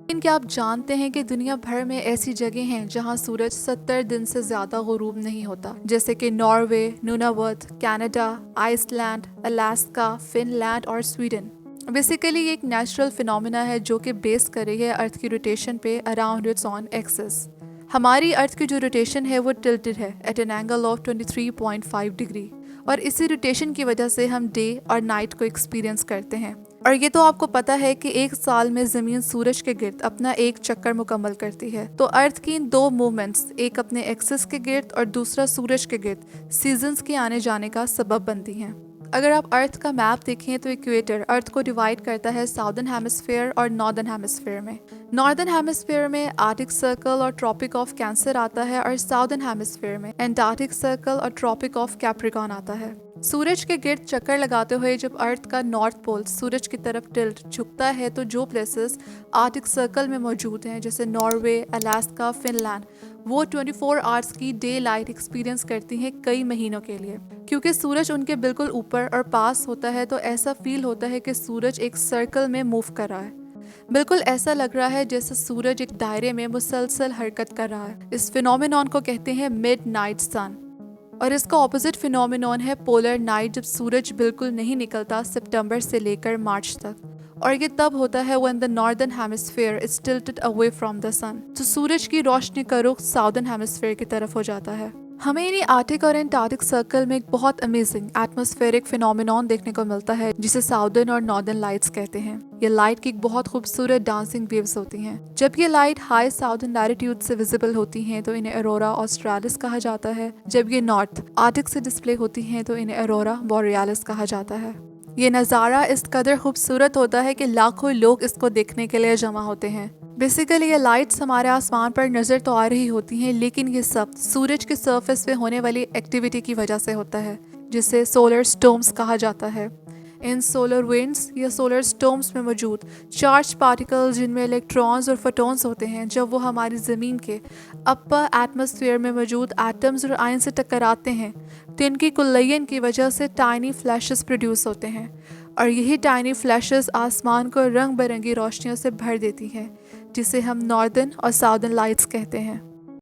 लेकिन क्या आप जानते हैं कि दुनिया भर में ऐसी जगह हैं जहां सूरज 70 दिन से ज्यादा गुरूब नहीं होता, जैसे कि Norway, Nunavut, Canada, Iceland, Alaska, Finland और स्वीडन। बेसिकली ये एक नेचुरल फिनोमेना है जो कि बेस कर रही है अर्थ की रोटेशन पे अराउंड इट्स ऑन एक्सिस। हमारी अर्थ की जो रोटेशन है वो टिल्टेड है at an angle of 23.5 degree, और इसी रोटेशन की वजह से हम डे और नाइट को एक्सपीरियंस करते हैं। और ये तो आपको पता है कि एक साल में जमीन सूरज के गिर्द अपना एक चक्कर मुकम्मल करती है। तो अर्थ की इन दो मूवमेंट्स, एक अपने एक्सिस के गिर्द और दूसरा सूरज के गिर्द, सीजन्स के आने जाने का सबब बनती हैं। अगर आप अर्थ का मैप देखें तो इक्वेटर अर्थ को डिवाइड करता है साउदर्न हेमिस्फीयर और नॉर्दर्न हेमिस्फीयर में। नॉर्दर्न हेमिस्फीयर में आर्टिक सर्कल और ट्रॉपिक ऑफ कैंसर आता है और साउदर्न हेमिस्फीयर में एंटार्क्टिक सर्कल और ट्रॉपिक ऑफ कैप्रिकॉन आता है। सूरज के गिर्द चक्कर लगाते हुए जब अर्थ का नॉर्थ पोल सूरज की तरफ टिल्ट झुकता है तो जो प्लेसेस आर्टिक सर्कल में मौजूद हैं, जैसे नॉर्वे, अलास्का, फिनलैंड, वो 24 आवर्स की डे लाइट एक्सपीरियंस करती हैं कई महीनों के लिए। क्योंकि सूरज उनके बिल्कुल ऊपर और पास होता है तो ऐसा फील होता है कि सूरज एक सर्कल में मूव कर रहा है। बिल्कुल ऐसा लग रहा है जैसे सूरज एक दायरे में मुसलसल हरकत कर रहा है। इस फिनोमेनॉन को कहते हैं मिड नाइट सन। और इसका ऑपोजिट फिनोमेनॉन है पोलर नाइट, जब सूरज बिल्कुल नहीं निकलता सितंबर से लेकर मार्च तक। और ये तब होता है when the northern hemisphere is tilted away from the sun, तो सूरज की रोशनी का रुख साउदर्न हेमिस्फीयर की तरफ हो जाता है। हमें इन्हीं आर्टिक और एंटार्क्टिक सर्कल में एक बहुत अमेजिंग एटमॉस्फेरिक फिनोमेनॉन देखने को मिलता है जिसे साउदर्न और नॉर्दर्न लाइट्स कहते हैं। ये लाइट की एक बहुत खूबसूरत डांसिंग वेव्स होती हैं। जब ये लाइट हाई साउदर्न लैटिट्यूड से विजिबल होती हैं तो इन्हें अरोरा ऑस्ट्रालिस कहा जाता है। जब ये नॉर्थ आर्टिक से डिस्प्ले होती हैं तो इन्हें अरोरा बोरियालिस कहा जाता है। ये नज़ारा इस कदर खूबसूरत होता है कि लाखों लोग इसको देखने के लिए जमा होते हैं। बेसिकली ये लाइट्स हमारे आसमान पर नज़र तो आ रही होती हैं, लेकिन ये सब सूरज के सरफेस पे होने वाली एक्टिविटी की वजह से होता है, जिसे सोलर स्टॉर्म्स कहा जाता है। इन सोलर विंड्स या सोलर स्टॉर्म्स में मौजूद चार्ज पार्टिकल्स, जिनमें इलेक्ट्रॉन्स और फोटॉन्स होते हैं, जब वो हमारी ज़मीन के अपर एटमॉस्फेयर में मौजूद एटम्स और आयन से टकराते हैं तो इनकी कुल्लयन की वजह से टाइनी फ्लैशेस प्रोड्यूस होते हैं, और यही टाइनी फ्लैशेस आसमान को रंग बिरंगी रोशनियों से भर देती हैं, जिसे हम नॉर्दर्न और साउदर्न लाइट्स कहते हैं।